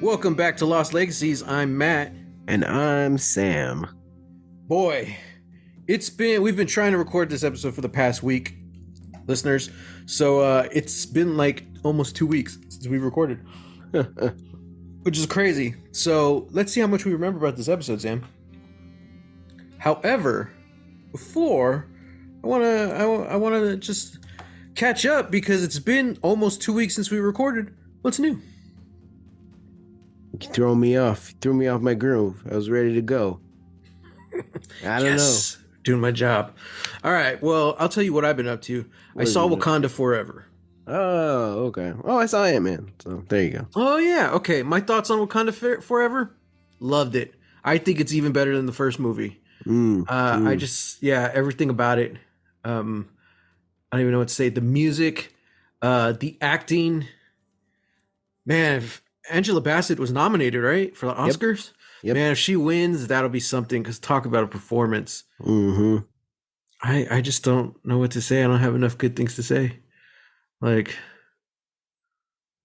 Welcome back to Lost Legacies. I'm Matt. And I'm Sam. Boy, we've been trying to record this episode for the past week, listeners. So it's been like almost 2 weeks since we recorded, which is crazy. So let's see how much we remember about this episode, Sam. However, before I wanna just catch up because it's been almost 2 weeks since we recorded. What's new? You throw me off. You threw me off my groove. I was ready to go. I don't know. Doing my job. All right. Well, I'll tell you what I've been up to. I saw Wakanda Forever. Oh, okay. Oh, I saw Ant-Man. So there you go. Oh, yeah. Okay. My thoughts on Wakanda Forever? Loved it. I think it's even better than the first movie. I just, everything about it. I don't even know what to say. The music, the acting. Man, if Angela Bassett was nominated, right? For the Oscars? Yep. Man, if she wins, that'll be something, because talk about a performance. Mm-hmm. I just don't know what to say. I don't have enough good things to say. Like,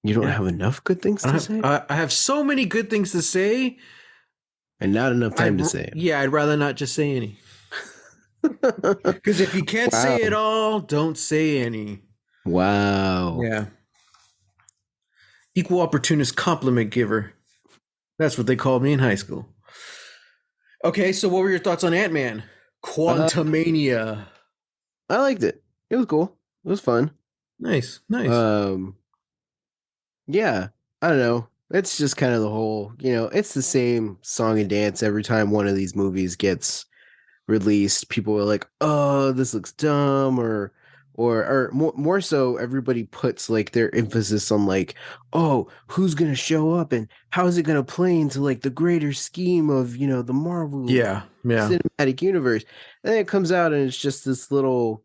you don't have enough good things to say? I have so many good things to say. And not enough time to say it. Yeah, I'd rather not just say any. Because if you can't say it all, don't say any. Wow. Yeah. Equal opportunist compliment giver. That's what they called me in high school. Okay, so what were your thoughts on Ant-Man? Quantumania. I liked it. It was cool. It was fun. Nice. Yeah, I don't know. It's just kind of the whole, it's the same song and dance every time one of these movies gets released. People are like, "Oh, this looks dumb," or more so, everybody puts like their emphasis on like, "Oh, who's gonna show up and how is it gonna play into like the greater scheme of the Marvel cinematic universe?" And then it comes out and it's just this little,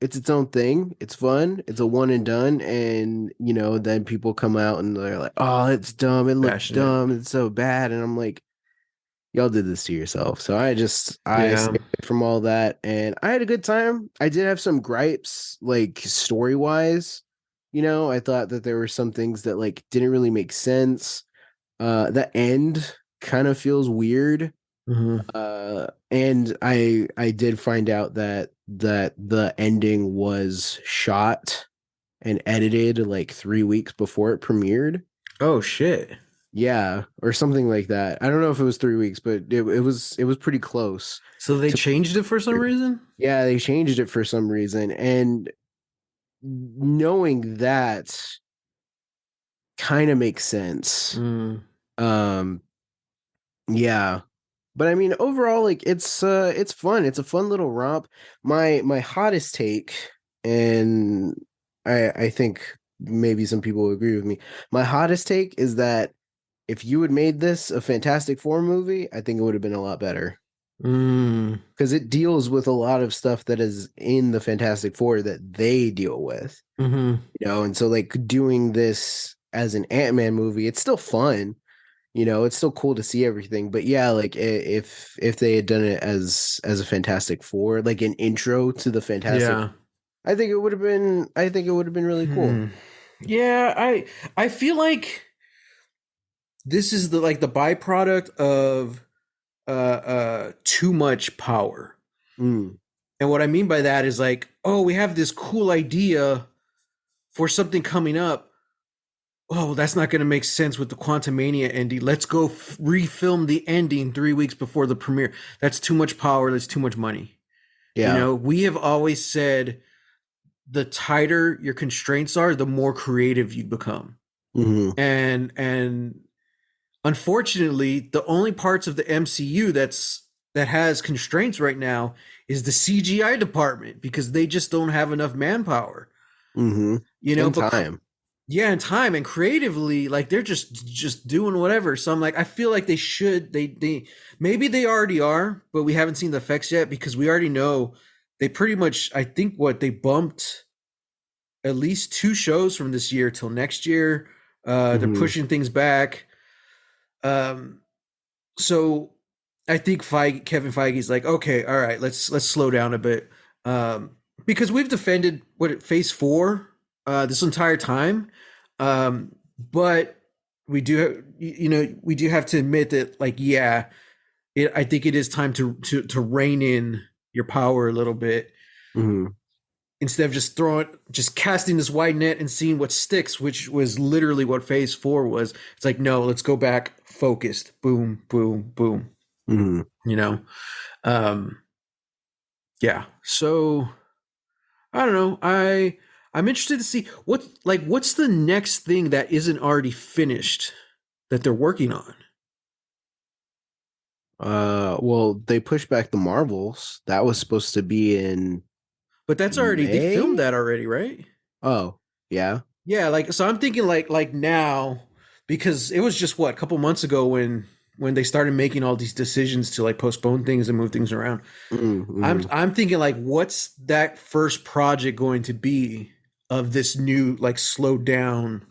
it's its own thing. It's fun. It's a one and done, and then people come out and they're like, "Oh, it's dumb. It looks dumb. It's so bad," and I'm like, y'all did this to yourself. So I stayed away from all that, and I had a good time. I did have some gripes, like story wise. I thought that there were some things that like didn't really make sense. The end kind of feels weird. Mm-hmm. And I did find out that the ending was shot and edited like 3 weeks before it premiered. Oh shit. Yeah, or something like that. I don't know if it was 3 weeks, but it was pretty close. So they changed it for some reason? Yeah, they changed it for some reason. And knowing that kind of makes sense. Yeah. But I mean, overall, like it's fun. It's a fun little romp. My hottest take, and I think maybe some people will agree with me. My hottest take is that if you had made this a Fantastic Four movie, I think it would have been a lot better. Because it deals with a lot of stuff that is in the Fantastic Four that they deal with. And so like doing this as an Ant-Man movie, it's still fun. It's still cool to see everything. But yeah, like if they had done it as a Fantastic Four, like an intro to the Fantastic, I think it would have been really cool. Yeah, I feel like this is the byproduct of too much power. And what I mean by that is like, oh, we have this cool idea for something coming up. Oh, that's not going to make sense with the Quantumania ending. Let's go refilm the ending 3 weeks before the premiere. That's too much power. That's too much money. Yeah. We have always said the tighter your constraints are, the more creative you become. And unfortunately, the only parts of the MCU that has constraints right now is the CGI department, because they just don't have enough manpower. Time. Yeah, and time, and creatively, like they're just doing whatever. So I'm like, I feel like they maybe they already are, but we haven't seen the effects yet, because we already know they pretty much, I think they bumped at least 2 shows from this year till next year. They're pushing things back. So I think Kevin Feige's like, okay, all right, let's slow down a bit. Because we've defended Phase 4 this entire time. But we do, we do have to admit that, like, yeah, I think it is time to rein in your power a little bit Mm-hmm. instead of just casting this wide net and seeing what sticks, which was literally what Phase 4 was. It's like, no, let's go back, focused, boom, boom, boom. Mm-hmm. You know, um, yeah. So I don't know. I'm interested to see what's the next thing that isn't already finished that they're working on. Well, they pushed back the Marvels. That was supposed to be in But that's already they filmed May. that already, right? Oh, yeah. Yeah, like so I'm thinking like now because it was just what a couple months ago when they started making all these decisions to like postpone things and move things around. I'm Mm-hmm. I'm thinking like what's that first project going to be of this new like slowed down.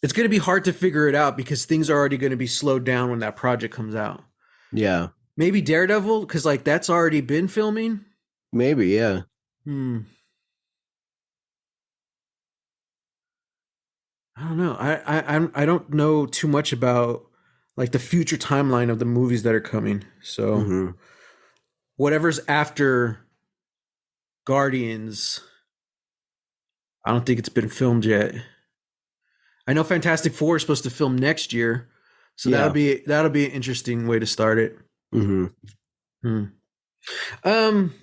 It's going to be hard to figure it out because things are already going to be slowed down when that project comes out. Yeah, Maybe Daredevil because like that's already been filming. maybe. Yeah. Hmm. I don't know. I don't know too much about like the future timeline of the movies that are coming. So Mm-hmm. whatever's after Guardians, I don't think it's been filmed yet. I know Fantastic Four is supposed to film next year, so Yeah. that'll be an interesting way to start it. Mm-hmm. Hmm. Um,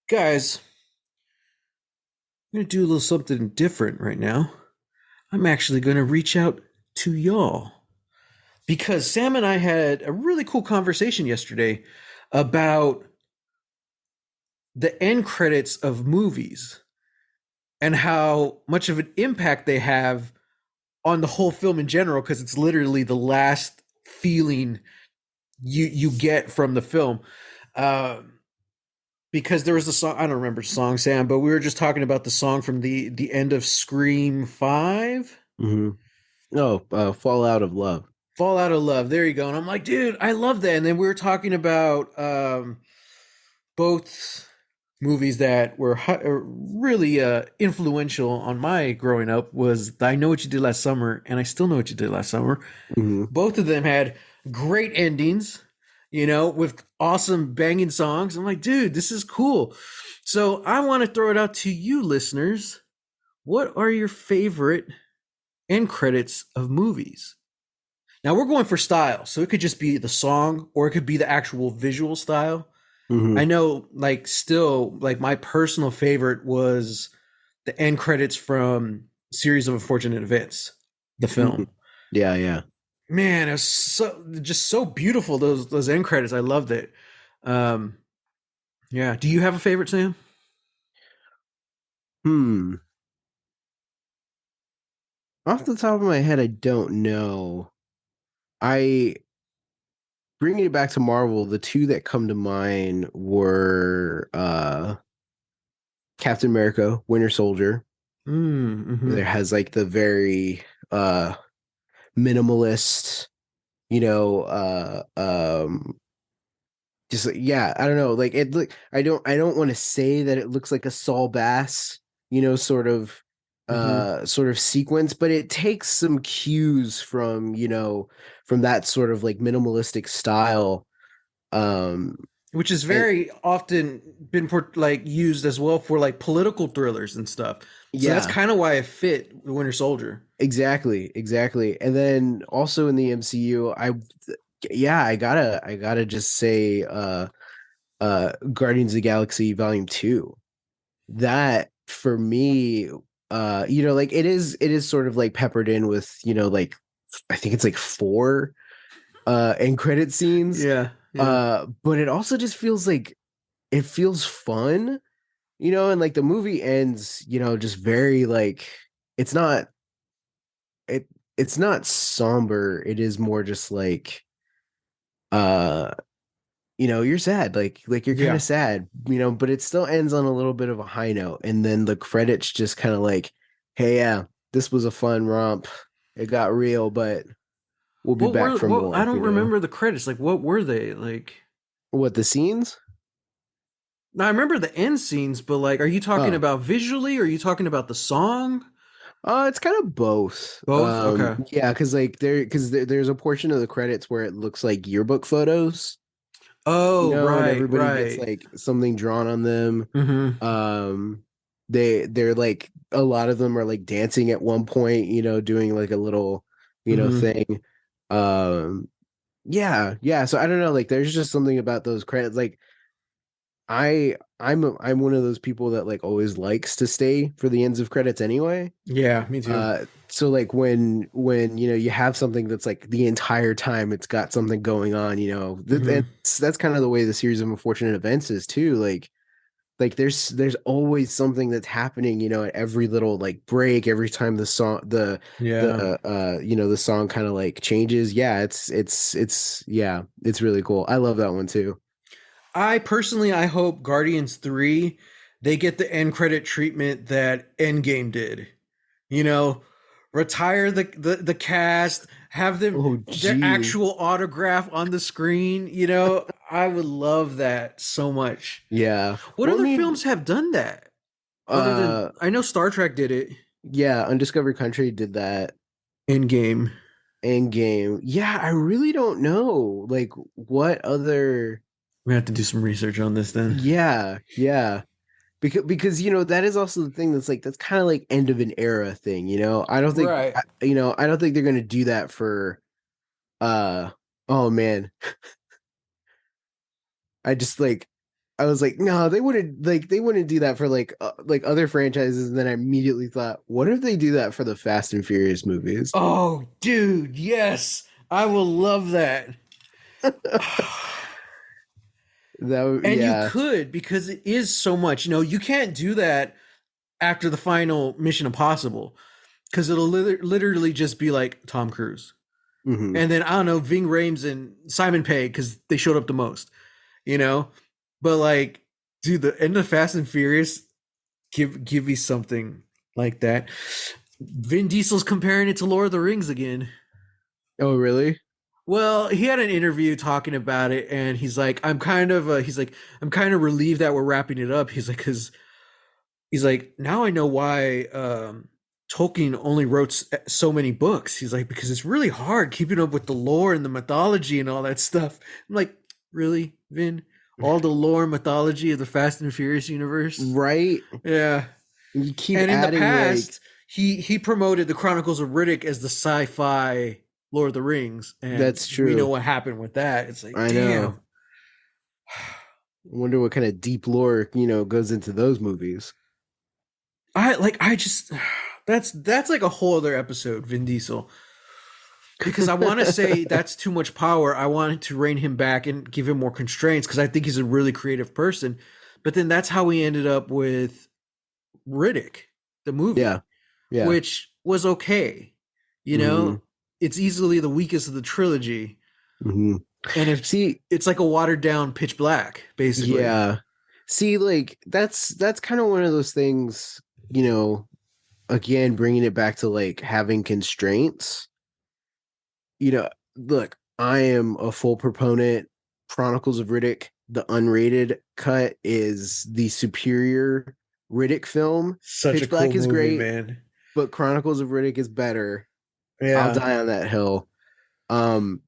guys, I'm gonna do a little something different right now. I'm actually gonna reach out to y'all because Sam and I had a really cool conversation yesterday about the end credits of movies and how much of an impact they have on the whole film in general because it's literally the last feeling you get from the film. Because there was a song, I don't remember the song, Sam, but we were just talking about the song from the end of Scream 5. Mm-hmm. Oh, Fall Out of Love. Fall Out of Love. There you go. And I'm like, dude, I love that. And then we were talking about both movies that were really influential on my growing up was I Know What You Did Last Summer and I Still Know What You Did Last Summer. Mm-hmm. Both of them had great endings, with awesome banging songs. I'm like, dude, this is cool. So I want to throw it out to you listeners. What are your favorite end credits of movies? Now we're going for style, so it could just be the song or it could be the actual visual style. Mm-hmm. I know, like, still, like, my personal favorite was the end credits from Series of Unfortunate Events, the Mm-hmm. film. Yeah, yeah. Man, it was so beautiful. Those end credits, I loved it. Um, yeah. Do you have a favorite, Sam? Hmm. Off the top of my head, I don't know. I bringing it back to Marvel, the two that come to mind were Captain America, Winter Soldier. Mm-hmm. There has like the very minimalist, you know, just yeah, I don't know, like it look I don't want to say that it looks like a Saul Bass, sort of Mm-hmm. sequence, but it takes some cues from, from that sort of like minimalistic style. Um Which is and very often been like used as well for like political thrillers and stuff. So that's yeah, kind of why it fit the Winter Soldier. exactly. And then also in the MCU, I gotta just say Guardians of the Galaxy Volume 2. That for me, like it is sort of like peppered in with, like I think it's like four end credit scenes. Yeah, yeah, But it also just feels like it feels fun, and like the movie ends, just very like it's not it it's not somber. It is more just like uh you're sad, like you're kind yeah. of sad, but it still ends on a little bit of a high note, and then the credits just kind of like, hey, yeah, this was a fun romp. It got real, but we'll be back for What I more. don't remember the credits. Like, what were they like? What, the scenes? Now I remember the end scenes, but like, are you talking Oh, about visually? Or are you talking about the song? It's kind of both. Both? Okay. Yeah, there's a portion of the credits where it looks like yearbook photos, Oh, and right, everybody gets right. like something drawn on them. Mm-hmm. Um, they're like a lot of them are like dancing at one point, doing like a little, Mm-hmm. thing. Um, yeah, yeah. So I don't know, like there's just something about those credits. Like I'm one of those people that like always likes to stay for the ends of credits anyway. Yeah, me too. So like when you have something that's like the entire time it's got something going on, Mm-hmm. that's kind of the way the series of unfortunate events is too. Like there's always something that's happening, at every little like break, every time Yeah. the song kind of like changes. Yeah, it's yeah, it's really cool. I love that one too. I personally, I hope Guardians 3, they get the end credit treatment that Endgame did. You know, retire the cast, have them Oh their geez. actual autograph on the screen. I would love that so much. Yeah. What Well, I other mean, films have done that? Other than uh I know Star Trek did it. yeah, Undiscovered Country did that. Endgame. Endgame. Yeah, I really don't know. Like what other We have to do some research on this then. yeah, yeah. Because that is also the thing that's kind of like end of an era thing, I don't think Right. I don't think they're going to do that for uh oh man. I just like I was like, no, they wouldn't do that for like other franchises. And then I immediately thought, what if they do that for the Fast and Furious movies? Oh, dude, yes. I will love that. And you Yeah. could because it is so much. You can't do that after the final Mission Impossible because it'll literally just be like Tom Cruise. Hmm. And then I don't know, Ving Rhames and Simon Pegg because they showed up the most, you know? But like, dude, the end of Fast and Furious, give me something like that. Vin Diesel's comparing it to Lord of the Rings again. Oh, really? Well, he had an interview talking about it, and he's like, I'm kind of relieved that we're wrapping it up. Because he's like, now I know why Tolkien only wrote so many books. He's like, because it's really hard keeping up with the lore and the mythology and all that stuff. I'm like, really, Vin? All the lore and mythology of the Fast and Furious universe? Right? Yeah. You keep And in the adding like past, he promoted the Chronicles of Riddick as the sci-fi Lord of the Rings, and that's we know true. what happened with that. It's like, I know. damn. I wonder what kind of deep lore, goes into those movies. I just that's like a whole other episode, Vin Diesel. Because I want to say that's too much power. I wanted to rein him back and give him more constraints because I think he's a really creative person. But then that's how we ended up with Riddick, the Yeah. movie, Yeah. which was okay. You Hmm. know, it's easily the weakest of the trilogy. Hmm. And if See, it's like a watered down Pitch Black, basically. yeah. See, like that's kind of one of those things, again, bringing it back to like having constraints. Look, I am a full proponent. Chronicles of Riddick, the unrated cut is the superior Riddick film. Such a Pitch cool Black is movie, great, man. but Chronicles of Riddick is better. I'll Yeah. die on that hill. Um,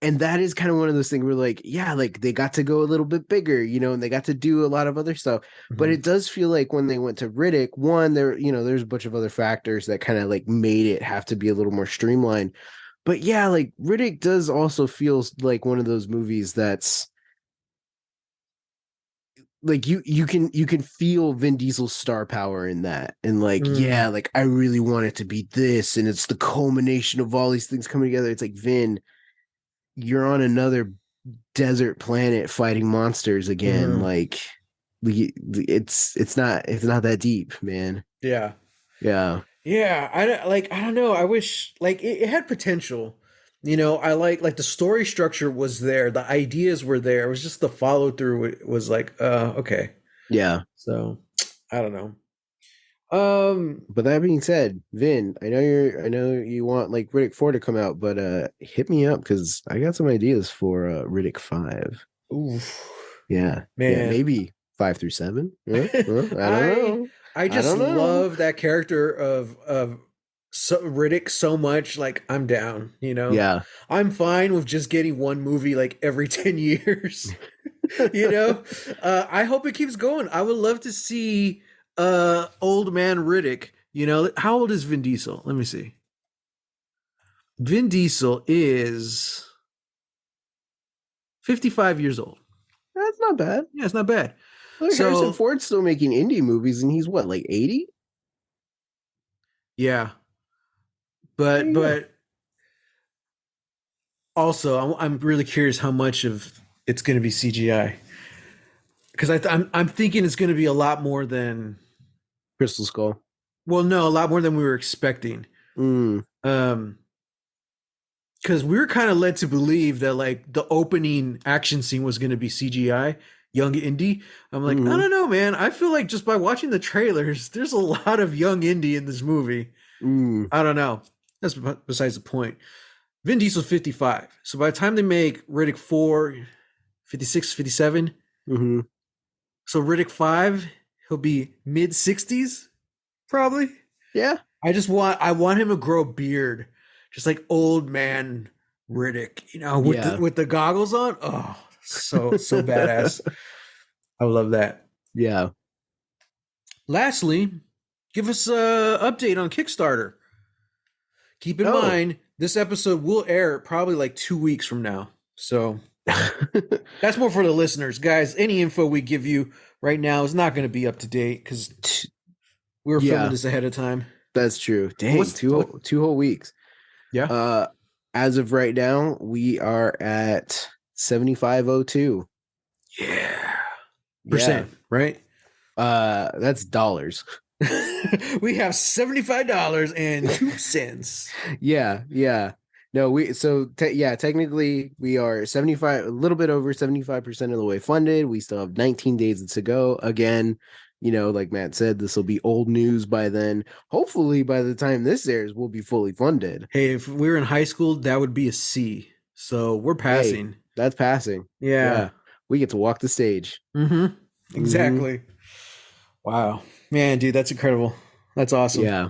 and that is kind of one of those things where like, yeah, like they got to go a little bit bigger, and they got to do a lot of other stuff. But Mhm. it does feel like when they went to Riddick, one, there's a bunch of other factors that kind of like made it have to be a little more streamlined. But yeah, like Riddick does also feels like one of those movies that's like you can feel Vin Diesel's star power in that. And like, Mm. yeah, like I really want it to be this, and it's the culmination of all these things coming together. It's like, Vin, you're on another desert planet fighting monsters again. Mhm. Like it's not that deep, man. Yeah. Yeah. Yeah, I don't know. I wish like it had potential. I like the story structure was there, the ideas were there. It was just the follow through was like, okay. Yeah. So I don't know. Um, But that being said, Vin, I know you want like Riddick 4 to come out, but hit me up because I got some ideas for Riddick 5. oof, Yeah. Yeah, man. maybe 5 through 7. Huh? I don't I know. I I just don't know. love that character of Riddick so much. Like I'm down, Yeah. I'm fine with just getting one movie like every 10 years. you know, I hope it keeps going. I would love to see old man Riddick. How old is Vin Diesel? Let me see. Vin Diesel is 55 years old. That's not bad. Yeah, it's not bad. Look, Harrison So Ford's still making indie movies, and he's what, like 80? yeah, There but you go. but also I'm really curious how much of it's going to be CGI because I'm thinking it's going to be a lot more than Crystal Skull. well, no, a lot more than we were expecting. Mm, Um, because we were kind of led to believe that like the opening action scene was going to be CGI, young Indy. I'm like, I mm, don't know, man. I feel like just by watching the trailers, there's a lot of young Indy in this movie. mm. I don't know. That's besides the point. Vin Diesel's 55. So by the time they make Riddick 4, 56, 57, Mm-hmm. so Riddick 5, he'll be mid 60s, probably. Yeah. I want him to grow a beard, just like old man Riddick, with the Yeah. with the goggles on. Oh, so badass. I love that. Yeah. Lastly, give us a update on Kickstarter. Keep in Oh. mind, this episode will air probably like 2 weeks from now. So that's more for the listeners, guys. Any info we give you right now is not going to be up to date because we were filming Yeah, this ahead of time. that's true. But Dang, two whole weeks. yeah, Uh as of right now, we are at 7502. yeah, Yeah. percent, right? That's dollars. We have $75.02. Yeah, yeah. No, yeah, technically we are 75, a little bit over 75% of the way funded. We still have 19 days to go. Again, like Matt said, this will be old news by then. Hopefully by the time this airs, we'll be fully funded. Hey, if we were in high school, that would be a C. So we're Hey, passing. that's passing. Yeah. Yeah. We get to walk the stage. Mm-hmm. Mm-hmm. Exactly. Wow. Man, dude, that's incredible. That's awesome. Yeah.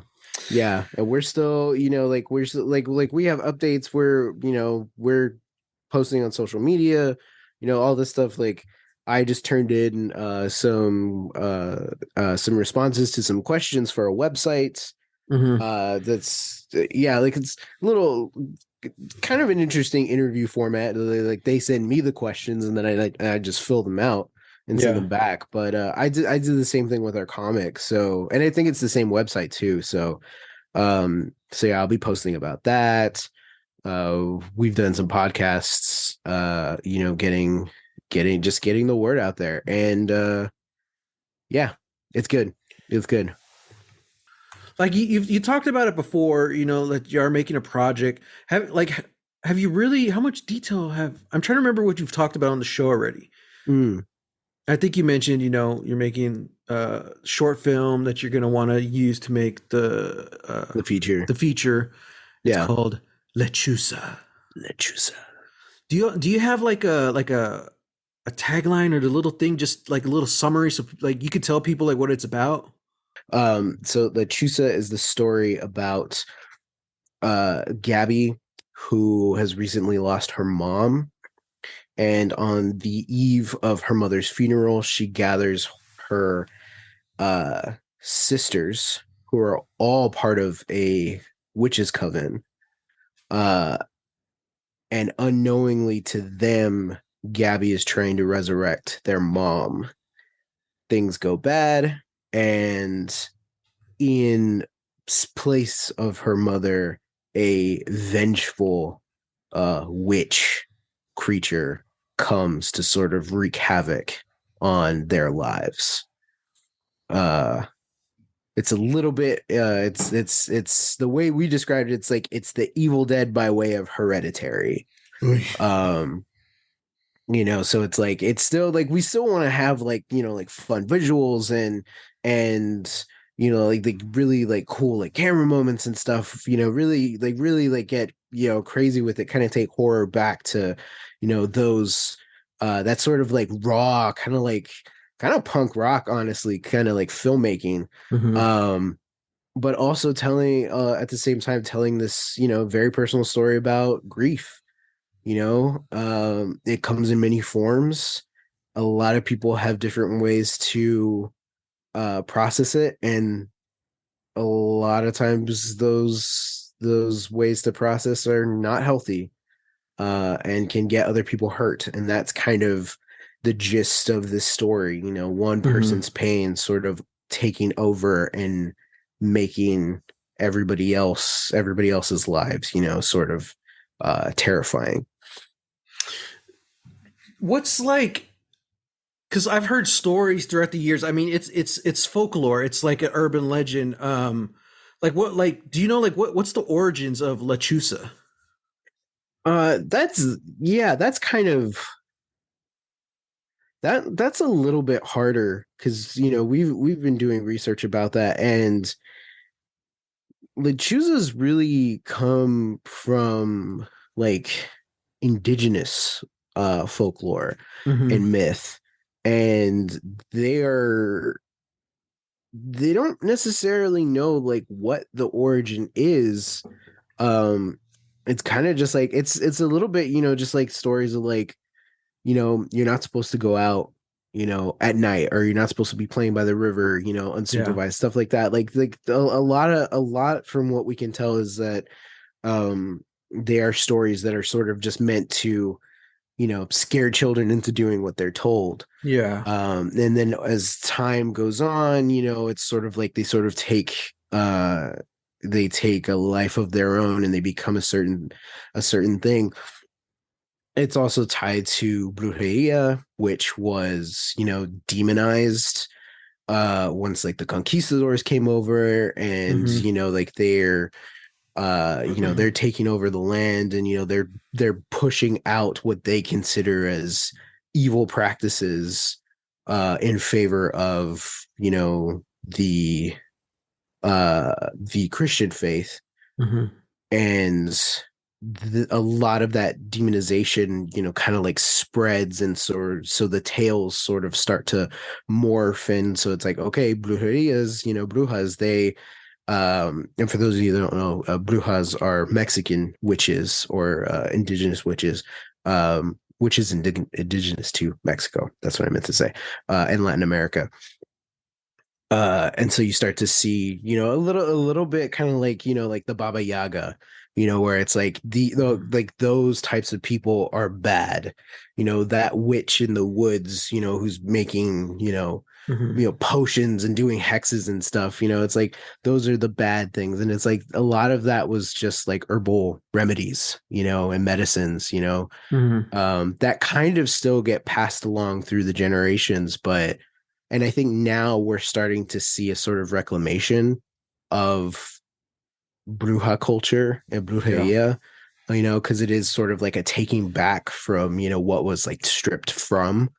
Yeah. And we're still, we're still like we have updates where, we're posting on social media, all this stuff. Like I just turned in some responses to some questions for a website. Mm-hmm. That's yeah, like it's a little kind of an interesting interview format. Like they send me the questions and then I just fill them out and send Yeah. them back. But I did the same thing with our comics. So and I think it's the same website too. So yeah, I'll be posting about that. We've done some podcasts, getting the word out there. And yeah, it's good. It's good. Like you talked about it before, that you are making a project. Have you really? How much detail have? I'm trying to remember what you've talked about on the show already. Mm, I think you mentioned, you're making a short film that you're going to want to use to make the feature. the feature. It's Yeah. called Lechusa. Lechusa. Do you have like a tagline or the little thing, just like a little summary, so like you could tell people like what it's about? So the Chusa is the story about Gabby, who has recently lost her mom, and on the eve of her mother's funeral, she gathers her sisters, who are all part of a witches coven, uh, and unknowingly to them, Gabby is trying to resurrect their mom. Things go bad, and in place of her mother, a vengeful witch creature comes to sort of wreak havoc on their lives. Uh it's a little bit it's the way we described it, it's like it's the Evil Dead by way of Hereditary. Oy. Um so it's like it's still like we still want to have like like fun visuals and like really like cool like camera moments and stuff, really get crazy with it, kind of take horror back to those that sort of like raw kind of like kind of punk rock, honestly, kind of like filmmaking. Mm-hmm. Um, but also telling at the same time telling this, very personal story about grief. It comes in many forms. A lot of people have different ways to process it, and a lot of times those ways to process are not healthy, and can get other people hurt. And that's kind of the gist of this story. One Mm-hmm. person's pain sort of taking over and making everybody else's lives, sort of terrifying. What's like, because I've heard stories throughout the years. I mean, it's folklore. It's like an urban legend. Like what? Like, do you know like what's the origins of Lechusa? That's yeah, that's kind of that's a little bit harder because we've been doing research about that, and lechuzas really come from like indigenous folklore Mm-hmm. and myth, and they are they don't necessarily know like what the origin is. It's kind of just like it's a little bit, just like stories of like, you're not supposed to go out, at night, or you're not supposed to be playing by the river, Yeah. unsupervised, stuff like that. Like a lot from what we can tell is that they are stories that are sort of just meant to, scare children into doing what they're told. Yeah. And then as time goes on, it's sort of like they take a life of their own, and they become a certain thing. It's also tied to brujeria, which was, demonized once like the conquistadors came over, and Mm-hmm. like they're taking over the land, and they're pushing out what they consider as evil practices in favor of the Christian faith. Mm-hmm. And a lot of that demonization, kind of like spreads, and so the tales sort of start to morph. And so it's like, okay, brujerias, brujas, they and for those of you that don't know, brujas are Mexican witches, or indigenous witches, which is indigenous to Mexico. That's what I meant to say, and Latin America. And so you start to see, a little bit kind of like, like the Baba Yaga, where it's like like those types of people are bad, that witch in the woods, who's making, Mm-hmm. potions and doing hexes and stuff, it's like those are the bad things. And it's like a lot of that was just like herbal remedies, and medicines, Mm-hmm. that kind of still get passed along through the generations. And I think now we're starting to see a sort of reclamation of bruja culture and Yeah. brujeria, because it is sort of like a taking back from, what was like stripped from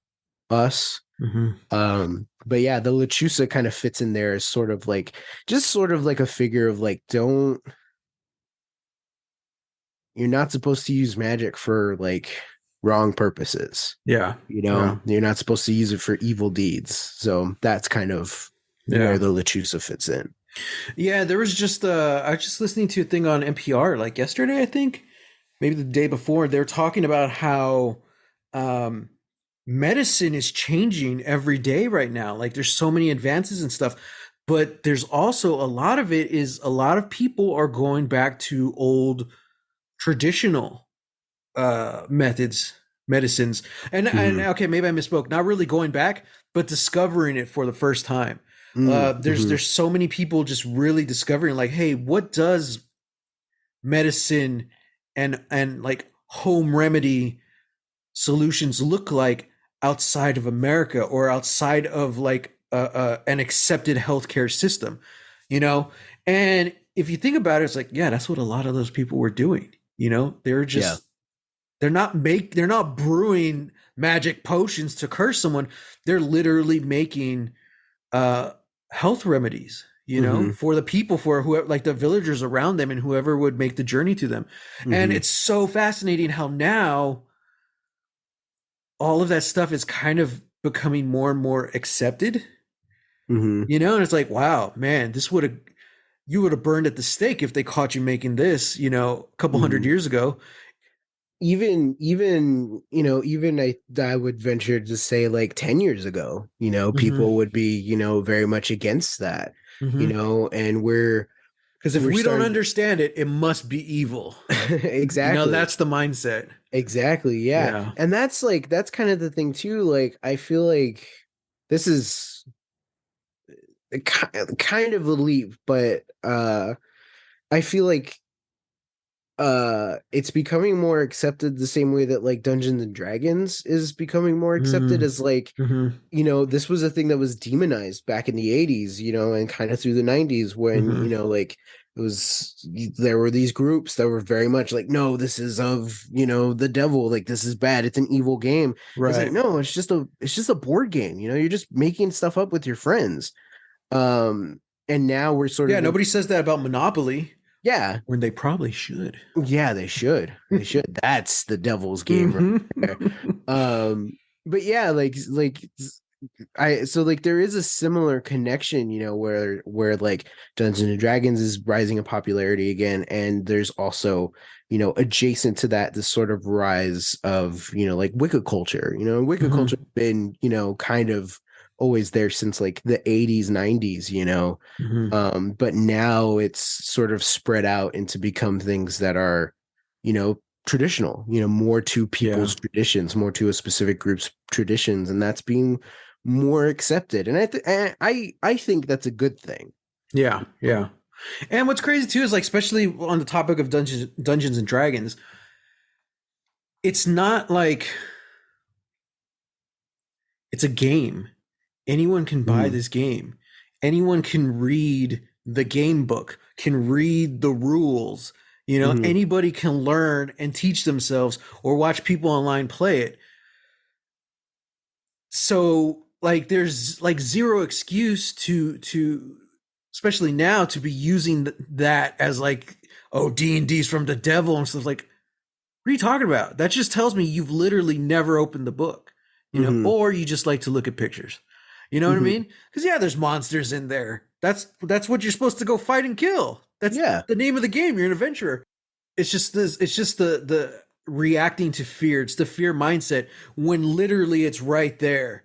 us. Mm-hmm. But yeah, the lechusa kind of fits in there as sort of like, just sort of like a figure of like, you're not supposed to use magic for like wrong purposes. Yeah. Yeah. You're not supposed to use it for evil deeds. So that's kind of where Yeah. the lechusa fits in. Yeah. There was just I was just listening to a thing on NPR like yesterday, I think, maybe the day before. They're talking about how um medicine is changing every day right now. Like there's so many advances and stuff, but there's also a lot of it is a lot of people are going back to old traditional methods, medicines. And Mm-hmm. okay, maybe I misspoke. Not really going back, but discovering it for the first time. Mm-hmm. There's so many people just really discovering like, hey, what does medicine and like home remedy solutions look like outside of America or outside of like an accepted healthcare system, you know? And if you think about it, it's like, yeah, that's what a lot of those people were doing. They're Yeah. just they're not brewing magic potions to curse someone. They're literally making uh health remedies, Mm-hmm. for the people, for whoever, like the villagers around them and whoever would make the journey to them. And Mm-hmm. it's so fascinating how now all of that stuff is kind of becoming more and more accepted. Mm-hmm. And it's like, wow, man, this would have you would have burned at the stake if they caught you making this, a couple hundred Mm-hmm. years ago. Even I would venture to say like 10 years ago, Mm-hmm. people would be, very much against that, Mm-hmm. and we're Because if we're we don't starting understand it, it must be evil. exactly. That's the mindset. Exactly, yeah. Yeah. And that's kind of the thing too. Like I feel like this is kind of a leap, but I feel like it's becoming more accepted the same way that like Dungeons and Dragons is becoming more accepted, as like, Mm-hmm. this was a thing that was demonized back in the 80s, and kind of through the 90s when, Mm-hmm. like it was there were these groups that were very much like, no, this is of, the devil, like this is bad, it's an evil game. It's like, Right. no, it's just a board game, you're just making stuff up with your friends. And now we're sort Yeah, of in, nobody says that about Monopoly yeah, when they probably should. yeah, they should that's the devil's game right Mm-hmm. there. But yeah, like I so like there is a similar connection, where like Dungeons and Dragons is rising in popularity again, and there's also, adjacent to that, this sort of rise of, like Wicca culture. Wicca culture Mm-hmm. has been, kind of always there since like the 80s, 90s, Mm-hmm. but now it's sort of spread out into become things that are, traditional, more to Yeah. people's traditions, more to a specific group's traditions, and that's being more accepted. And I think that's a good thing. Yeah. Yeah. And what's crazy too is like, especially on the topic of Dungeons and Dragons, it's not like it's a game. Anyone can buy Mhm. this game. Anyone can read the game book, can read the rules. Mhm. Anybody can learn and teach themselves or watch people online play it. So like there's like zero excuse to especially now to be using that as like, oh, D&D's from the devil and stuff. Like, what are you talking about? That just tells me you've literally never opened the book, Mhm. or you just like to look at pictures. You know what I Mhm. mean? Because yeah, there's monsters in there. That's what you're supposed to go fight and kill. That's Yeah. the name of the game. You're an adventurer. It's just this. It's just the reacting to fear. It's the fear mindset when literally it's right there.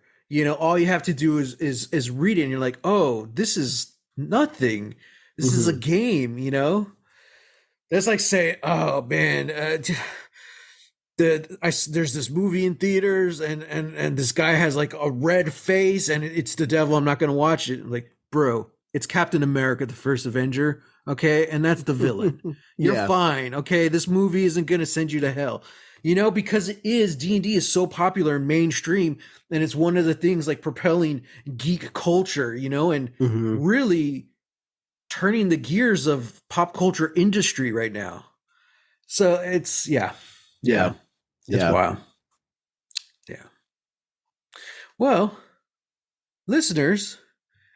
All you have to do is read it, and you're like, oh, this is nothing. This is a Mhm. game. That's like saying, oh man, there's this movie in theaters, and this guy has like a red face, and it's the devil. I'm not gonna watch it. Like, bro, it's Captain America, the first Avenger. Okay, and that's the villain. You're Yeah. fine. Okay, this movie isn't gonna send you to hell. Because D&D is so popular and mainstream, and it's one of the things like propelling geek culture. And Mhm. really turning the gears of pop culture industry right now. So it's yeah, Yeah. yeah, it's Yeah. wild. Yeah. Well, listeners,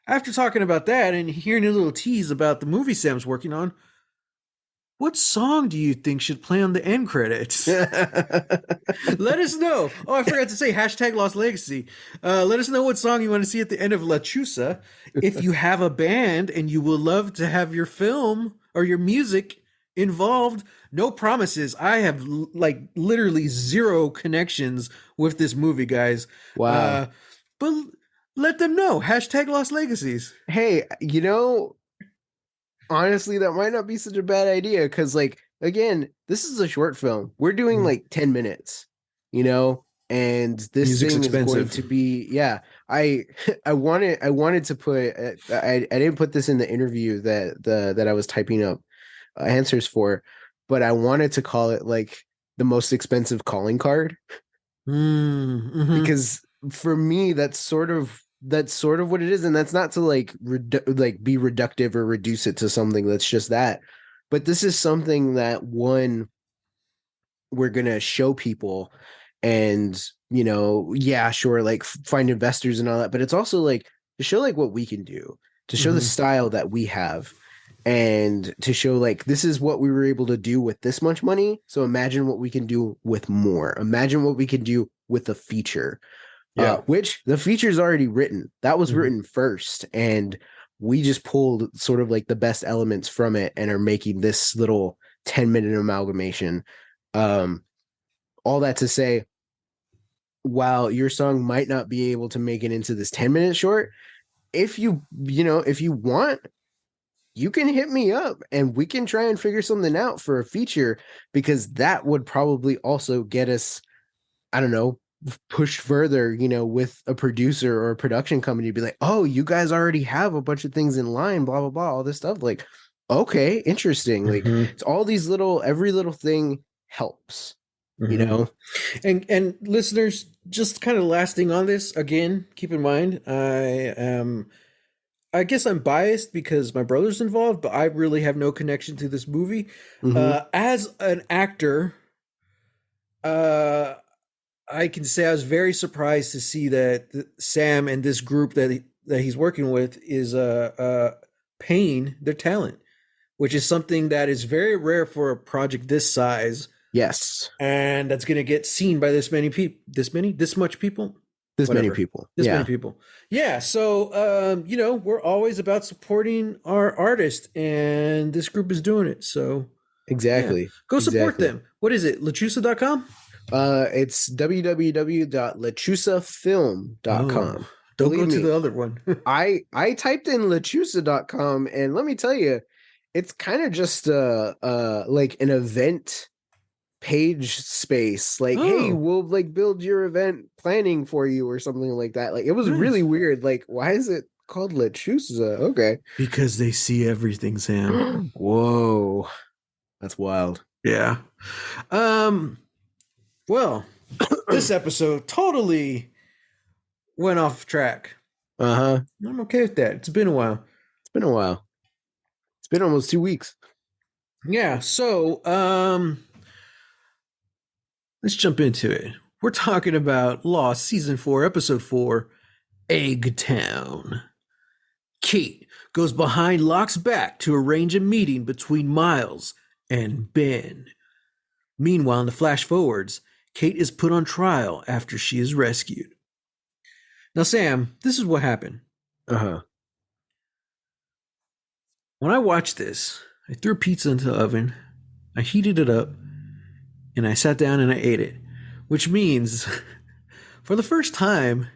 after talking about that and hearing a little tease about the movie Sam's working on, what song do you think should play on the end credits? Let us know. Oh, I forgot to say hashtag Lost Legacy. Let us know what song you want to see at the end of La Chusa. If you have a band and you would love to have your film or your music involved, no promises. I have like literally zero connections with this movie, guys. Wow. But let them know. Hashtag Lost Legacies. Hey, honestly, that might not be such a bad idea, because like, again, this is a short film, we're doing like 10 minutes, and this Music's thing is going expensive. to be, yeah. I I wanted to put, I didn't put this in the interview that I was typing up answers for, but I wanted to call it like the most expensive calling card, Mm-hmm. because for me that's sort of what it is. And that's not to like like be reductive or reduce it to something that's just that, but this is something that, one, we're gonna show people, and yeah, sure, like find investors and all that, but it's also like to show like what we can do, to show the Mm-hmm. style that we have, and to show like this is what we were able to do with this much money, so imagine what we can do with more, imagine what we can do with a feature. Yeah. which the feature's already written. That was Mhm. written first, and we just pulled sort of like the best elements from it and are making this little 10-minute amalgamation. Um, all that to say, while your song might not be able to make it into this 10-minute short, if if you want, you can hit me up and we can try and figure something out for a feature, because that would probably also get us, I don't know, pushed further, with a producer or a production company to be like, oh, you guys already have a bunch of things in line, blah, blah, blah, all this stuff. Like, okay, interesting. Like, Mhm. it's all these every little thing helps, you Mhm. know? And listeners, just kind of last thing on this again, keep in mind, I guess I'm biased because my brother's involved, but I really have no connection to this movie. Mm-hmm. As an actor, uh, I can say I was very surprised to see that Sam and this group that he's working with is paying their talent, which is something that is very rare for a project this size, Yes. and that's going to get seen by this much people, This many whatever, people. this many Yeah, people. Yeah, so we're always about supporting our artists, and this group is doing it. So yeah, exactly. go support Exactly. them. What is it? Lachusa.com? It's Oh, www.lechusafilm.com. don't go Believe to me, the other one. I typed in lechusa.com, and let me tell you, it's kind of just like an event page space. Like, hey, Oh, we'll like build your event planning for you or something like that. Like, it was really nice. weird. Like, why is it called lechusa? Okay. Because they see everything, Sam. Whoa, that's wild. Yeah. Um. Well, this episode totally went off track. Uh-huh. I'm okay with that. It's been a while. It's been a while. It's been almost 2 weeks. Yeah. So, let's jump into it. We're talking about Lost season 4, episode 4, Egg Town. Kate goes behind Locke's back to arrange a meeting between Miles and Ben. Meanwhile, in the flash forwards, Kate is put on trial after she is rescued. Now, Sam, this is what happened. Uh-huh. When I watched this, I threw pizza into the oven, I heated it up, and I sat down and I ate it. Which means, for the first time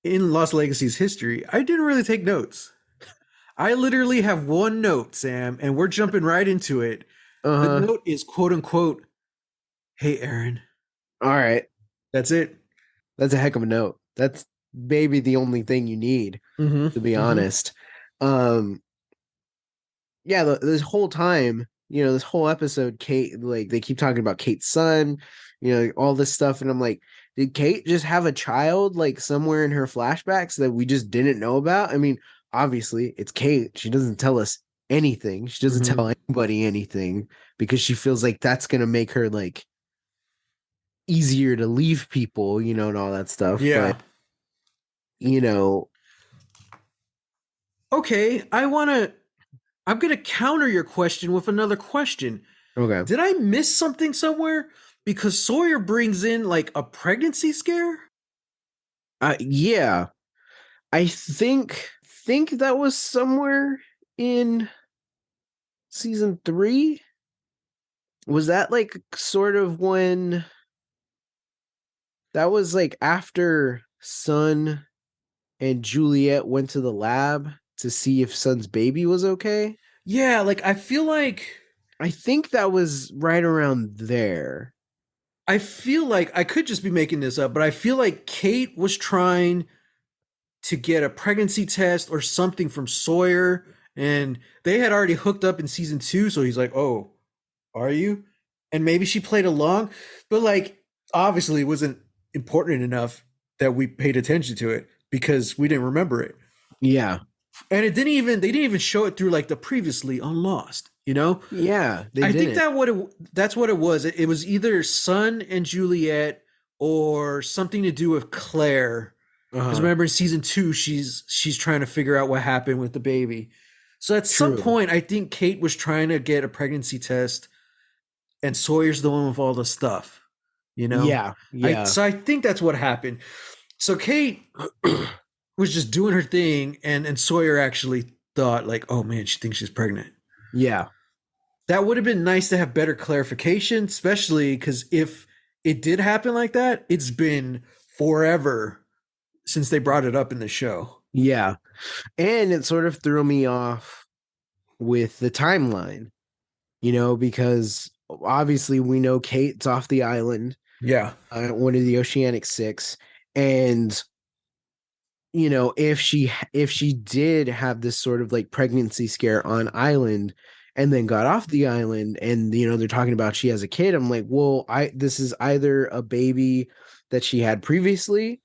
in Lost Legacy's history, I didn't really take notes. I literally have one note, Sam, and we're jumping right into it. The Uh-huh. note is quote unquote, "Hey, Aaron." All right. That's it. That's a heck of a note. That's maybe the only thing you need, to be Mm-hmm. Mm-hmm. honest. Um, yeah, this whole time, this whole episode, Kate, like they keep talking about Kate's son, all this stuff, and I'm like, did Kate just have a child like somewhere in her flashbacks that we just didn't know about? I mean, obviously, it's Kate. She doesn't tell us anything. She doesn't Mm-hmm. tell anybody anything because she feels like that's gonna make her like easier to leave people, and all that stuff. But Yeah. you know, Okay. I'm gonna counter your question with another question. okay. Did I miss something somewhere? Because Sawyer brings in like a pregnancy scare. Yeah, I think that was somewhere in season 3. Was that like sort of when that was like after Sun and Juliet went to the lab to see if Sun's baby was okay? Yeah, like I feel like I think that was right around there. I could just be making this up, but I feel like Kate was trying to get a pregnancy test or something from Sawyer, and they had already hooked up in season 2, so he's like, "Oh, are you?" And maybe she played along, but like obviously it wasn't important enough that we paid attention to it because we didn't remember it. Yeah. And they didn't even show it through like the previously on Lost, you know? Yeah, they I think didn't. that's what it was. It was either Sun and Juliet or something to do with Claire. Because Uh-huh. remember in season 2, she's trying to figure out what happened with the baby. So at some True. point, I think Kate was trying to get a pregnancy test, and Sawyer's the one with all the stuff. You know, Yeah. I Yeah. so I think that's what happened. So Kate was just doing her thing, and Sawyer actually thought like, oh man, she thinks she's pregnant. Yeah. That would have been nice to have better clarification, especially because if it did happen like that, it's been forever since they brought it up in the show. Yeah. And it sort of threw me off with the timeline, because obviously we know Kate's off the island, Yeah. one of the Oceanic Six, and if she did have this sort of like pregnancy scare on island and then got off the island and they're talking about she has a kid, I'm like, well, this is either a baby that she had previously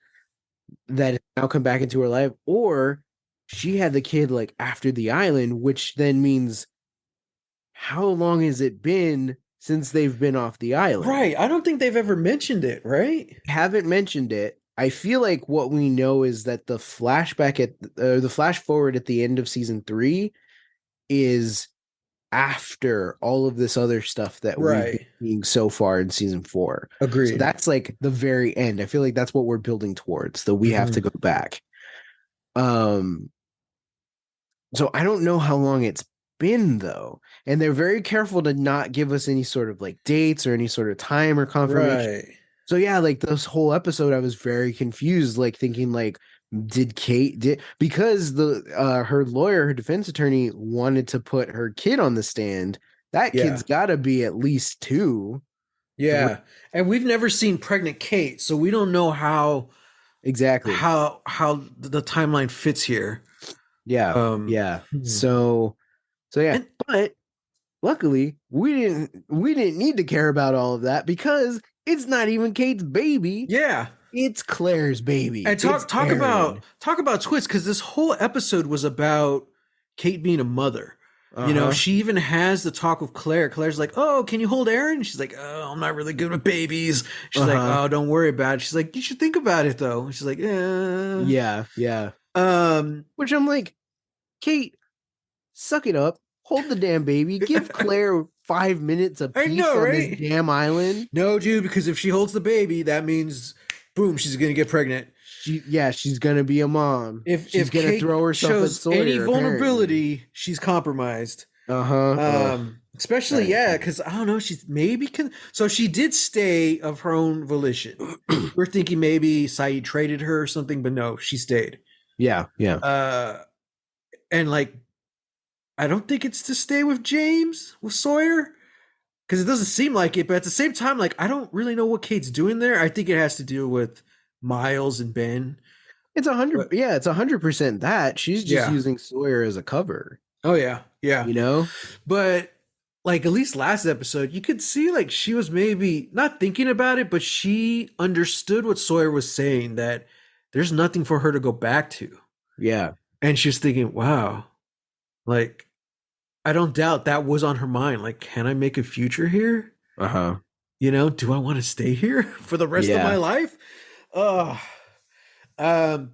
that has now come back into her life, or she had the kid like after the island, which then means how long has it been since they've been off the island? Right. I don't think they've ever mentioned it, right? Haven't mentioned it. I feel like what we know is that the the flash forward at the end of season 3 is after all of this other stuff that we've been Right. seeing so far in season 4. So Agreed. that's like the very end. I feel like that's what we're building towards, that we have to Mhm. go back. Um so I don't know how long it's been though. And they're very careful to not give us any sort of like dates or any sort of time or confirmation. Right. So yeah, like this whole episode, I was very confused, like thinking like, because the her lawyer, her defense attorney wanted to put her kid on the stand. That Yeah. kid's got to be at least 2, 3. Yeah. And we've never seen pregnant Kate, so we don't know how Exactly. how the timeline fits here. Yeah. Um Yeah. hmm. So yeah, and but luckily we didn't need to care about all of that because it's not even Kate's baby. yeah. It's Claire's baby. And It's Aaron. talk about twists, because this whole episode was about Kate being a mother. Uh-huh. She even has the talk with Claire. Claire's like, "Oh, can you hold Aaron?" She's like, "Oh, I'm not really good with babies." She's like, Uh-huh. "Oh, don't worry about it." She's like, "You should think about it, though." She's like, "Yeah." Yeah, yeah. Um, Which I'm like, Kate, suck it up. Hold the damn baby. Give Claire 5 minutes of I peace know, on this right? damn island. No, dude, because if she holds the baby, that means, boom, she's gonna get pregnant. She's gonna be a mom. She's If gonna Kate throw herself at shows any Sawyer, apparently. vulnerability, she's compromised. Uh-huh. Especially, yeah, because I don't know, she's maybe so she did stay of her own volition. We're thinking maybe Saeed traded her or something, but no, she stayed. Yeah, yeah. Uh, and like, I don't think it's to stay with Sawyer, because it doesn't seem like it. But at the same time, like, I don't really know what Kate's doing there. I think it has to do with Miles and Ben. It's a hundred. But Yeah, it's 100% that. She's just yeah, using Sawyer as a cover. oh yeah, yeah. You know? But like, at least last episode, you could see like she was maybe not thinking about it, but she understood what Sawyer was saying, that there's nothing for her to go back to. Yeah. And she was thinking, wow, like, I don't doubt that was on her mind. Like, can I make a future here? Uh-huh. Do I want to stay here for the rest of my Yeah. life? Uh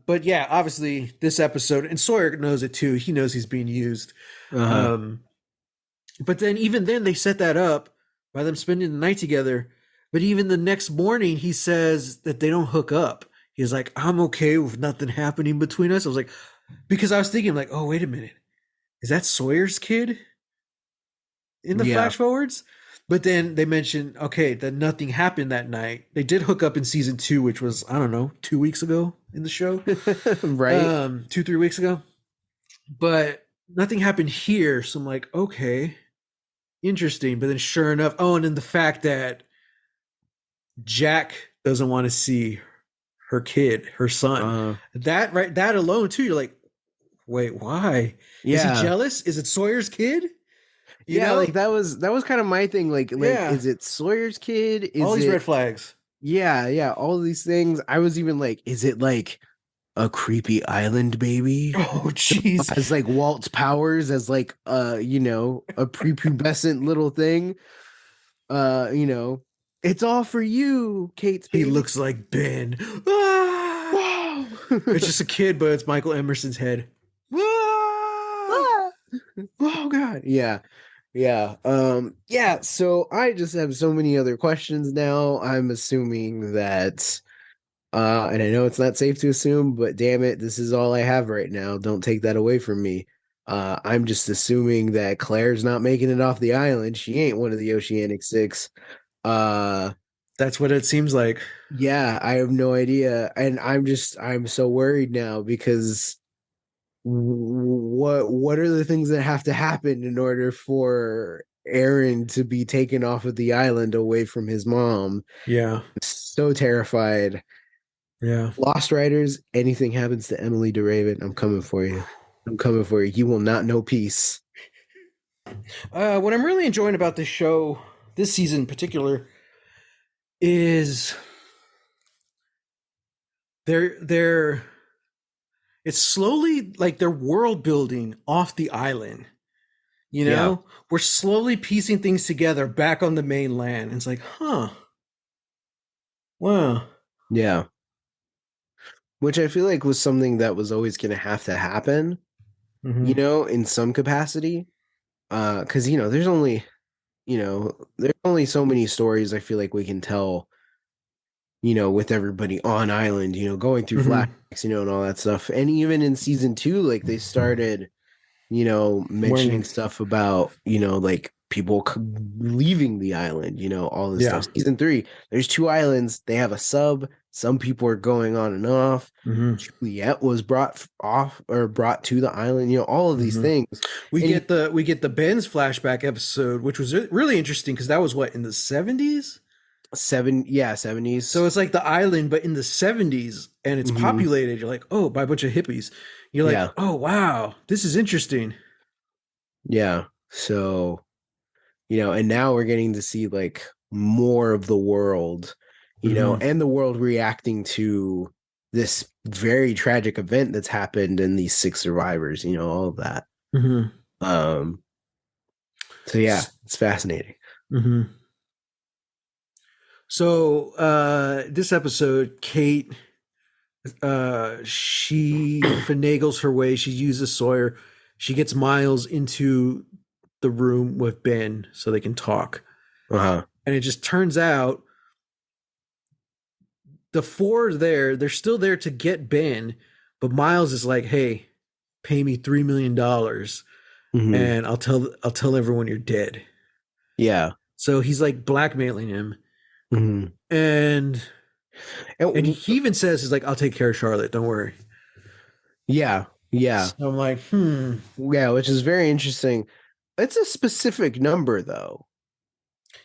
but yeah, obviously this episode, and Sawyer knows it too. He knows he's being used. Uh-huh. Um But then, even then, they set that up by them spending the night together. But even the next morning, he says that they don't hook up. He's like, I'm okay with nothing happening between us. I was like, because I was thinking, like, oh, wait a minute. Is that Sawyer's kid in the Yeah. flash forwards? But then they mentioned, okay, that nothing happened that night. They did hook up in season 2, which was, I don't know, 2 weeks ago in the show. Right? 2, 3 weeks ago. But nothing happened here. So I'm like, okay, interesting. But then sure enough, oh, and then the fact that Jack doesn't want to see her kid, her son. Uh-huh. That alone too, you're like, wait, why? Is he Yeah. jealous? Is it Sawyer's kid? Yeah, like that was kind of my thing. Like, Yeah. is it Sawyer's kid? Is All these it red flags. Yeah, all these things. I was even like, is it like a creepy island baby? Oh, jeez. As like Walt's powers as like a prepubescent little thing. It's all for you, Kate's He baby. looks like Ben. Ah! Wow. It's just a kid, but it's Michael Emerson's head. Ah! Oh god. Yeah. Yeah. Yeah, so I just have so many other questions now. I'm assuming that And I know it's not safe to assume, but damn it, this is all I have right now. Don't take that away from me. I'm just assuming that Claire's not making it off the island. She ain't one of the Oceanic Six. Uh, That's what it seems like. yeah, I have no idea, and I'm so worried now because what are the things that have to happen in order for Aaron to be taken off of the island away from his mom? Yeah. So terrified. Yeah. Lost Riders, anything happens to Emily DeRaven, I'm coming for you. I'm coming for you. You will not know peace. What I'm really enjoying about this show, this season in particular, is they're it's slowly like they're world building off the island. You Yeah. know, we're slowly piecing things together back on the mainland. It's like, huh, wow. Yeah. Which I feel like was something that was always going to happen, Mm-hmm. in some capacity. Because, there's only so many stories I feel like we can tell, with everybody on island, going through Mm-hmm. flashbacks, and all that stuff. And even in season two, like they started mentioning Learning. stuff about, like people leaving the island, all this Yeah. stuff. Season three, there's two islands. They have a sub. Some people are going on and off. Mm-hmm. Juliet was brought off or brought to the island, all of these Mm-hmm. things. We And get the Ben's flashback episode, which was really interesting because that was what in the 70s. 70s. So it's like the island, but in the 70s, and it's Hmm. populated. You're like, oh, by a bunch of hippies. You're like, Yeah. oh wow, this is interesting. Yeah. So, and now we're getting to see like more of the world, Mm-hmm. and the world reacting to this very tragic event that's happened and these six survivors, all of that. Mm-hmm. Um, so yeah, it's fascinating. Mm-hmm. So this episode, Kate, she finagles her way. She uses Sawyer. She gets Miles into the room with Ben so they can talk. Uh-huh. And it just turns out the four are there. They're still there to get Ben, but Miles is like, "Hey, pay me $3 million, Hmm. and I'll tell everyone you're dead." Yeah. So he's like blackmailing him, Hmm. and and And he even says he's like, "I'll take care of Charlotte. Don't worry." yeah, yeah, So I'm like, yeah, which is very interesting. It's a specific number though.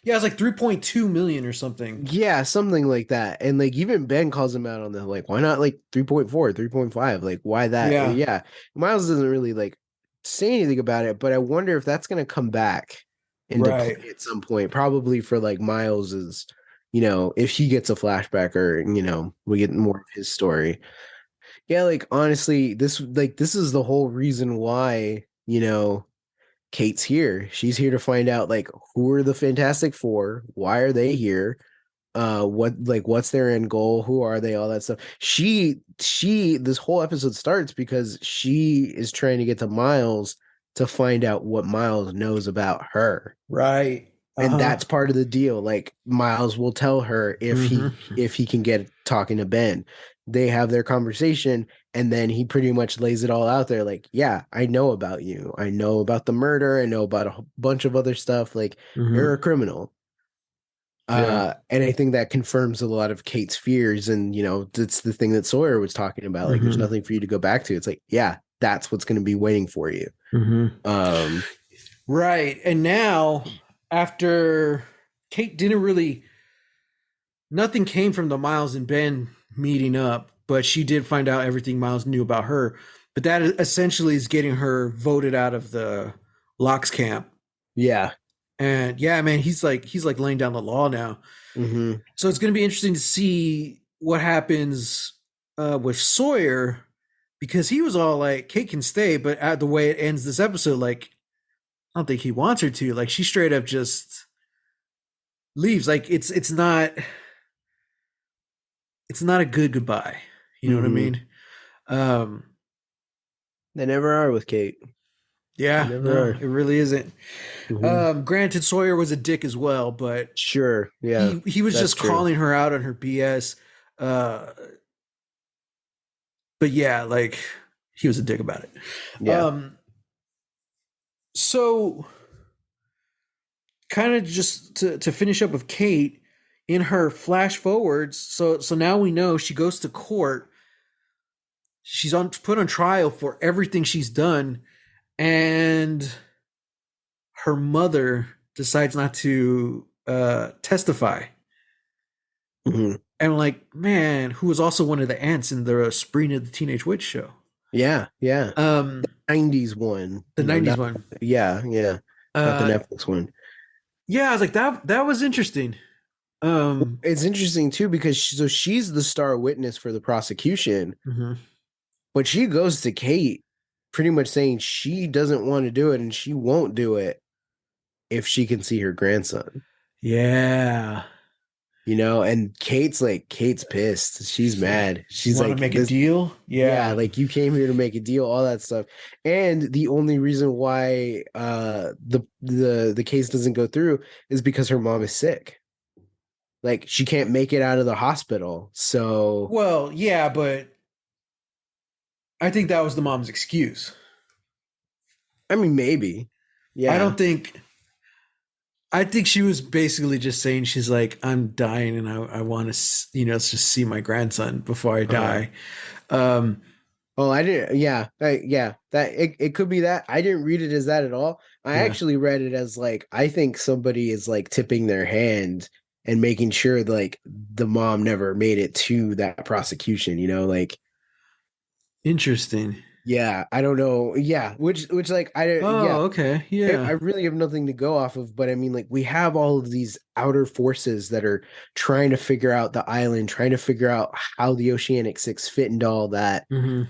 yeah, it's like 3.2 million or something. Yeah, something like that. And like even Ben calls him out on the like, why not like 3.4, 3.5? Like, why that? Yeah, Yeah. Miles doesn't really like say anything about it, but I wonder if that's gonna come back into right. play at some point. Probably for like Miles's, if he gets a flashback or, we get more of his story. Yeah, like honestly, this is the whole reason why, Kate's here. She's here to find out like who are the Fantastic Four, why are they here, what's their end goal, who are they, all that stuff. She this whole episode starts because she is trying to get to Miles to find out what Miles knows about her. Right. And Uh-huh. that's part of the deal. Like Miles will tell her Mm-hmm. if he can get talking to Ben. They have their conversation, and then he pretty much lays it all out there. Like, yeah, I know about you. I know about the murder. I know about a bunch of other stuff. Like, you're Mm-hmm. a criminal. Yeah. And I think that confirms a lot of Kate's fears. And that's the thing that Sawyer was talking about. Like, there's Mm-hmm. nothing for you to go back to. It's like, yeah, that's what's going to be waiting for you. Mm-hmm. Um, Right. And now, after Kate didn't really, nothing came from the Miles and Ben meeting up, but she did find out everything Miles knew about her. But that essentially is getting her voted out of the Locks camp. yeah. And yeah, man, he's like laying down the law now. Hmm. So it's going to be interesting to see what happens with Sawyer, because he was all like, Kate can stay, but at the way it ends this episode, like, I don't think he wants her to. Like, she straight up just leaves. Like, it's not a good goodbye. You know what I Hmm. mean? Um, They never are with Kate. They yeah, never no, are. it really isn't. Hmm. Granted, Sawyer was a dick as well, but Sure. Yeah, he was that's just true. calling her out on her BS. Uh, but yeah, like he was a dick about it. Yeah. So kind of just to finish up with Kate in her flash forwards. So now we know she goes to court. She's put on trial for everything she's done, and her mother decides not to testify. Mm-hmm. And like, man, who was also one of the aunts in the Sabrina the Teenage Witch show. Yeah, yeah. Um, 90s one, the '90s not one. yeah, yeah. Not the Uh, Netflix one. yeah, I was like that was interesting. It's interesting too because she's the star witness for the prosecution, Mhm. but she goes to Kate pretty much saying she doesn't want to do it and she won't do it if she can see her grandson. Yeah. And Kate's pissed. She's mad. You She's want to like, make a this, deal? yeah, Yeah. like you came here to make a deal, all that stuff. And the only reason why the case doesn't go through is because her mom is sick. Like she can't make it out of the hospital. So Well, yeah, but I think that was the mom's excuse. I mean maybe. I Yeah. don't think. I think she was basically just saying she's like, I'm dying and I want to, just see my grandson before I Uh-huh. die. Um, Oh, I didn't. Yeah, yeah. That it could be that. I didn't read it as that at all. I yeah. actually read it as like I think somebody is like tipping their hand and making sure like the mom never made it to that prosecution. Like Interesting. yeah, I don't know. Yeah, which like yeah, Oh, okay. I Yeah. really have nothing to go off of. But I mean, like we have all of these outer forces that are trying to figure out the island, trying to figure out how the Oceanic Six fit into all that. Mm-hmm.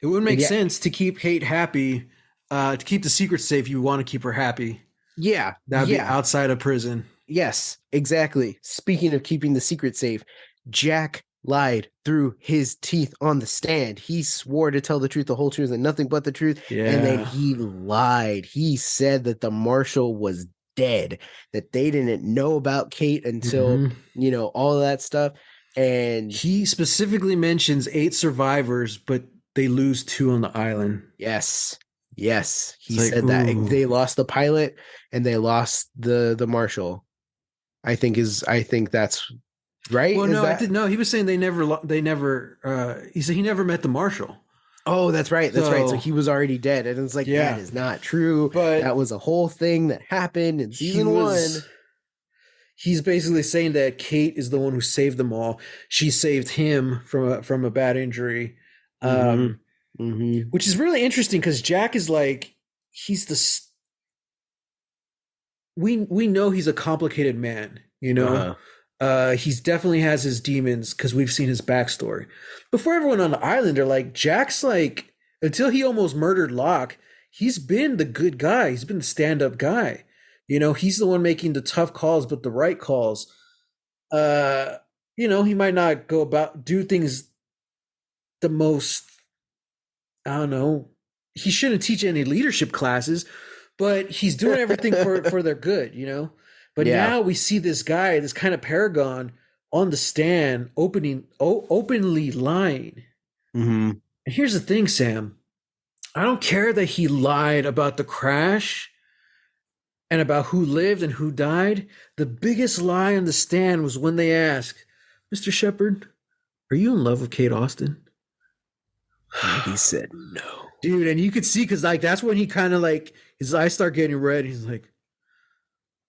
It would And make yeah, sense to keep Kate happy, to keep the secret safe. You want to keep her happy. yeah, That'd be yeah. outside of prison. Yes, exactly. Speaking of keeping the secret safe, Jack lied through his teeth on the stand. He swore to tell the truth, the whole truth, and nothing but the truth. And then Yeah. he lied. He said that the marshal was dead, that they didn't know about Kate until, Mm-hmm. all of that stuff. And He specifically mentions 8 survivors, but they lose 2 on the island. yes, yes, It's he like, said that ooh. they lost the pilot and they lost the marshal. I think that's right. Well, Is no, I that? did no. He was saying he said he never met the marshal. Oh, that's right. That's right. So So he was already dead. And it's like, that yeah, is not true. but That was a whole thing that happened in he season was. one. He's basically saying that Kate is the one who saved them all. She saved him from a bad injury, Mm-hmm. Mm-hmm. which is really interesting because Jack is like he's the we know he's a complicated man. Uh-huh. He's definitely has his demons because we've seen his backstory. Before everyone on the island are like, Jack's like, until he almost murdered Locke, he's been the good guy. He's been the stand-up guy. He's the one making the tough calls, but the right calls. Uh, he might not do things the most, I don't know. He shouldn't teach any leadership classes, but he's doing everything for their good. But Yeah. now we see this guy, this kind of paragon on the stand openly lying. Mm-hmm. And here's the thing, Sam. I don't care that he lied about the crash and about who lived and who died. The biggest lie on the stand was when they asked, Mr. Shepard, are you in love with Kate Austin? And he said no. Dude, and you could see because like that's when he kind of like his eyes start getting red. He's like,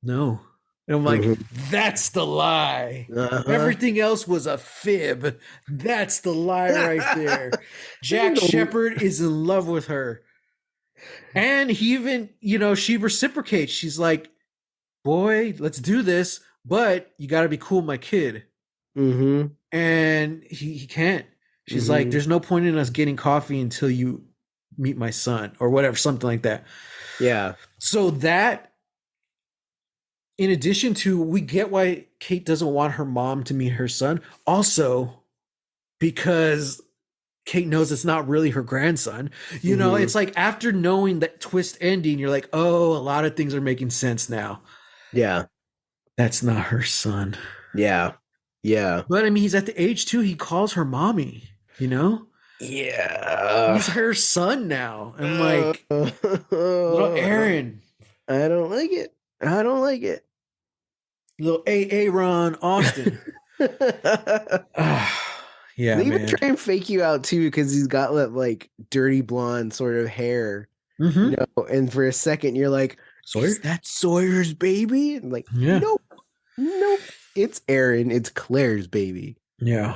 no. And I'm like, Mm-hmm. that's the lie. Uh-huh. Everything else was a fib. That's the lie right there. Jack Shepard is in love with her. And he even, she reciprocates. She's like, boy, let's do this, but you got to be cool with my kid. Mm-hmm. And he can't. She's Mm-hmm. like, there's no point in us getting coffee until you meet my son or whatever, something like that. Yeah. So that, in addition to, we get why Kate doesn't want her mom to meet her son. Also, because Kate knows it's not really her grandson. Mm-hmm. It's like after knowing that twist ending, you're like, oh, a lot of things are making sense now. Yeah. That's not her son. Yeah. Yeah. But I mean, he's at the age too. He calls her mommy. You know, Yeah. he's her son now. I'm Uh, like, little Aaron, I don't like it. I don't like it. little A Ron Austin. They Yeah, even man. try and fake you out too because he's got that like dirty blonde sort of hair, Mm-hmm. and for a second you're like, is Sawyer. that Sawyer's baby? And like, Yeah. nope, nope. It's Aaron, it's Claire's baby. Yeah.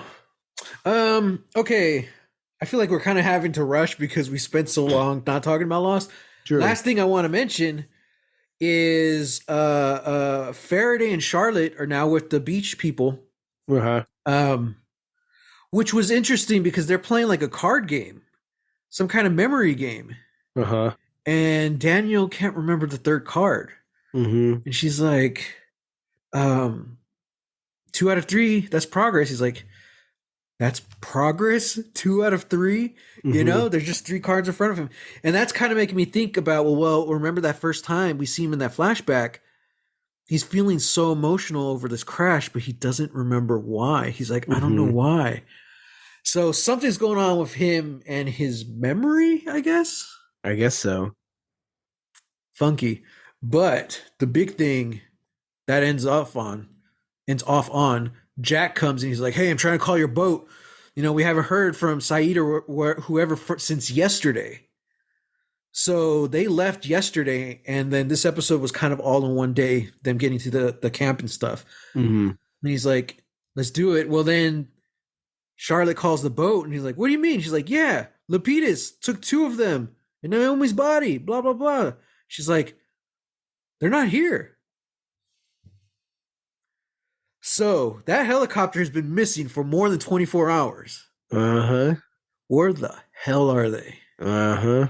Okay. I feel like we're kind of having to rush because we spent so long not talking about Lost. True. Last thing I want to mention is Faraday and Charlotte are now with the beach people. Uh-huh. Um which was interesting because they're playing like a card game, some kind of memory game. Uh-huh. And Daniel can't remember the third card. Mm-hmm. And she's like, 2 out of 3, that's progress. He's like, that's progress. 2 out of 3. You Mm-hmm. know, there's just 3 cards in front of him. And that's kind of making me think about, well, remember that first time we see him in that flashback? He's feeling so emotional over this crash, but he doesn't remember why. He's like, I don't know Mm-hmm. why. So something's going on with him and his memory, I guess. I guess so. Funky. But the big thing that ends off on, Jack comes and he's like, hey, I'm trying to call your boat. You know, we haven't heard from Saeed or whoever since yesterday. So they left yesterday, and then this episode was kind of all in one day, them getting to the camp and stuff. Mm-hmm. And he's like, let's do it. Well, then Charlotte calls the boat, and he's like, what do you mean? She's like, yeah, Lapidus took 2 of them in Naomi's body, blah, blah, blah. She's like, they're not here. So that helicopter has been missing for more than 24 hours. Uh-huh. Where the hell are they? Uh-huh.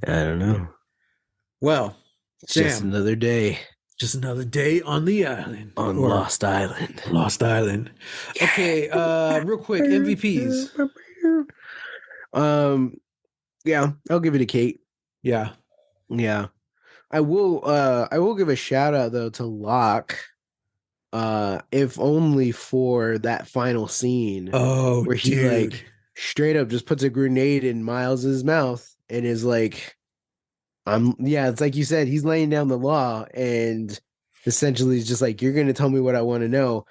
I don't know. Well, It's Sam, just another day just another day on the island. on Or Lost Island. Lost Island. Okay, real quick, MVPs. Yeah, I'll give it a Kate. Yeah. Yeah. I will give a shout out though to Locke. If only for that final scene Oh, where he dude. like straight up just puts a grenade in Miles's mouth and is like, it's like you said, he's laying down the law and essentially is just like, you're gonna tell me what I want to know.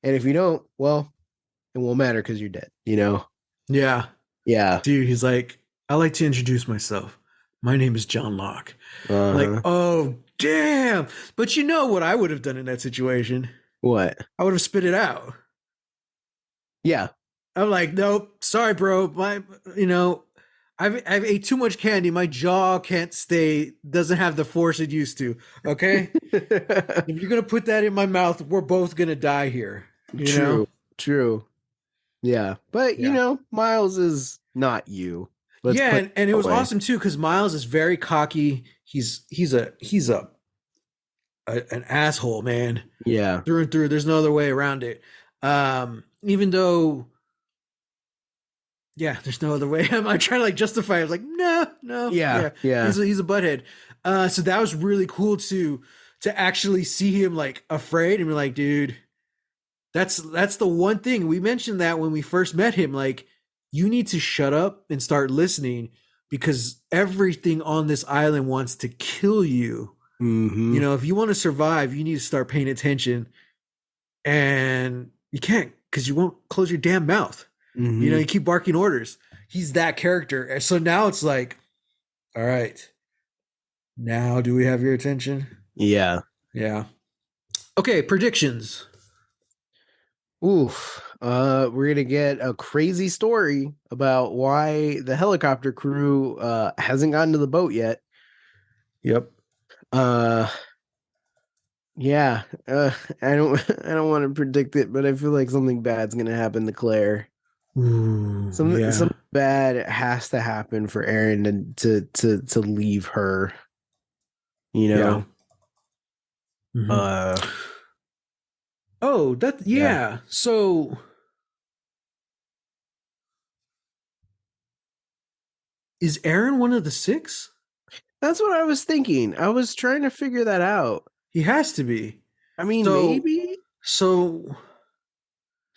And if you don't, well, it won't matter because you're dead, you know? Yeah. Yeah. Dude, he's like, I like to introduce myself. My name is John Locke. Uh-huh. Like, oh, damn. But you know what I would have done in that situation? What? I would have spit it out. Yeah. I'm like, nope, sorry, bro. I've ate too much candy. My jaw doesn't have the force it used to. Okay? If you're gonna put that in my mouth, we're both gonna die here. True. Yeah. But Yeah. Miles is not you. Let's Yeah, put and it was away. awesome too because Miles is very cocky. He's an asshole, man. Yeah. Through and through. There's no other way around it. Even though, yeah, there's no other way. I'm trying to like justify it. I was like, no. Yeah. He's a butthead. So that was really cool to actually see him like afraid and be like, dude, that's the one thing we mentioned that when we first met him. Like, you need to shut up and start listening because everything on this island wants to kill you. Mm-hmm. You know, if you want to survive, you need to start paying attention. And you can't because you won't close your damn mouth. Mm-hmm. You know, you keep barking orders. He's that character. So now it's like, all right, now do we have your attention? Yeah. Yeah. Okay, predictions. Oof. We're gonna get a crazy story about why the helicopter crew hasn't gotten to the boat yet. Yep. Yeah. I don't want to predict it, but I feel like something bad's gonna happen to Claire. Ooh, Something bad has to happen for Aaron to leave her. You know. Yeah. Oh, that yeah. So is Aaron one of the 6? That's what I was thinking. I was trying to figure that out. He has to be. I mean, So, maybe. So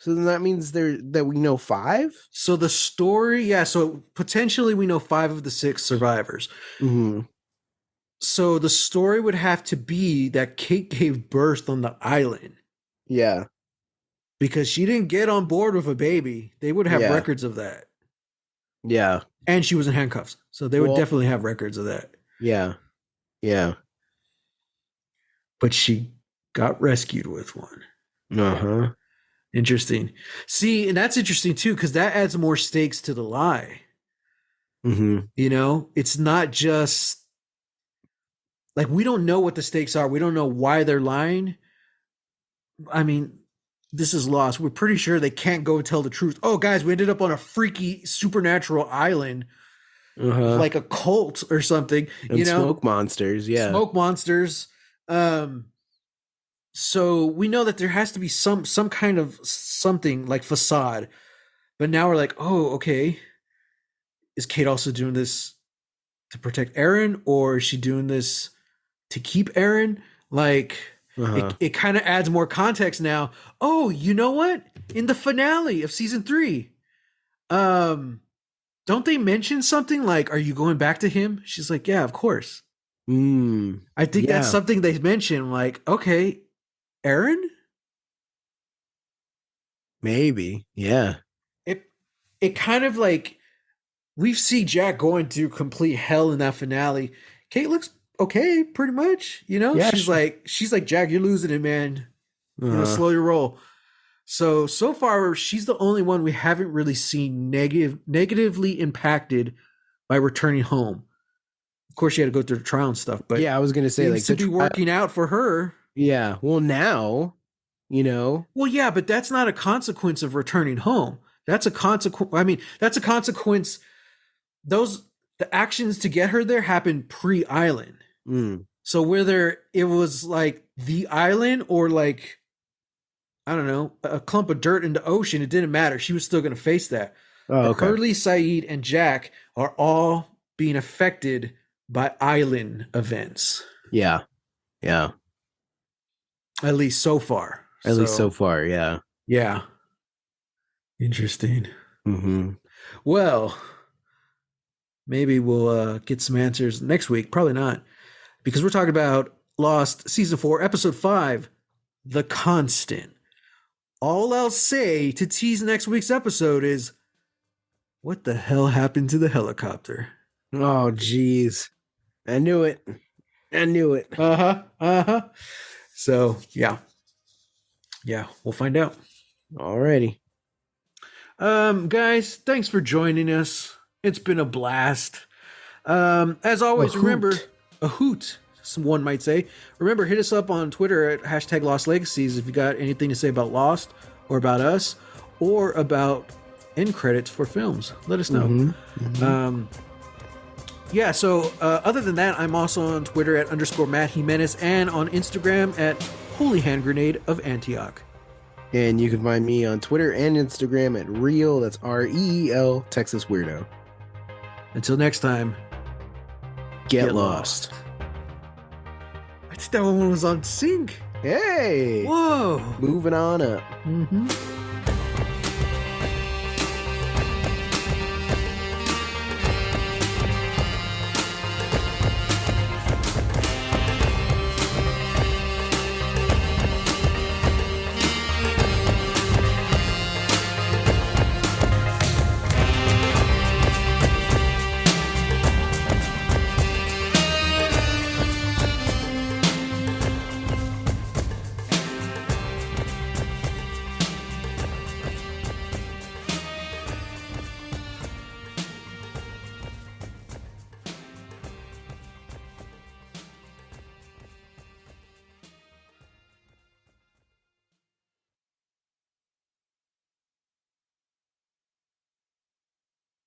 then that means that we know 5? So the story, yeah, so potentially we know 5 of the 6 survivors. Mm-hmm. So the story would have to be that Kate gave birth on the island. Yeah. Because she didn't get on board with a baby. They would have records of that. Yeah. And she was in handcuffs. So they would definitely have records of that. Yeah. Yeah. But she got rescued with one. Uh-huh. Interesting. See, and that's interesting too, because that adds more stakes to the lie. Mm-hmm. You know, it's not just like we don't know what the stakes are. We don't know why they're lying. I mean, this is Lost. We're pretty sure they can't go tell the truth. Oh, guys, we ended up on a freaky supernatural island, like a cult or something. And you know, smoke monsters. Yeah, smoke monsters. So we know that there has to be some kind of something like facade. But now we're like, oh, okay. Is Kate also doing this to protect Aaron, or is she doing this to keep Aaron? Like, it kind of adds more context now. Oh, you know what? In the finale of season 3, don't they mention something like, "Are you going back to him?" She's like, "Yeah, of course." I think that's something they mention. Like, okay, Aaron? Maybe. Yeah. It kind of like we see Jack going through complete hell in that finale. Kate looks okay, pretty much. You know, she's like, Jack, you're losing it, man. You know, slow your roll. So far, she's the only one we haven't really seen negatively impacted by returning home. Of course, she had to go through the trial and stuff, but yeah, I was gonna say seems to be working out for her. Yeah. Well, now, you know. Well, yeah, but that's not a consequence of returning home. That's a consequence. I mean, that's a consequence. The actions to get her there happened pre-island. So whether it was like the island or like, I don't know, a clump of dirt in the ocean, it didn't matter. She was still going to face that. Hurley, Saeed, and Jack are all being affected by island events. Yeah. Yeah. At least so far. At least so far, yeah. Yeah. Interesting. Mm-hmm. Well, maybe we'll get some answers next week. Probably not. Because we're talking about Lost Season 4, Episode 5, The Constant. All I'll say to tease next week's episode is, what the hell happened to the helicopter? Oh, jeez. I knew it. So, yeah. Yeah, we'll find out. Alrighty. Guys, thanks for joining us. It's been a blast. As always, remember, a hoot, one might say. Remember, hit us up on Twitter at #LostLegacies if you got anything to say about Lost or about us or about end credits for films. Let us know. Yeah, so other than that, I'm also on Twitter at _Matt Jimenez and on Instagram at Holy Hand Grenade of Antioch. And you can find me on Twitter and Instagram at Real, that's REEL, Texas Weirdo. Until next time, get lost. I think that one was on sync. Hey! Whoa! Moving on up. Mm-hmm.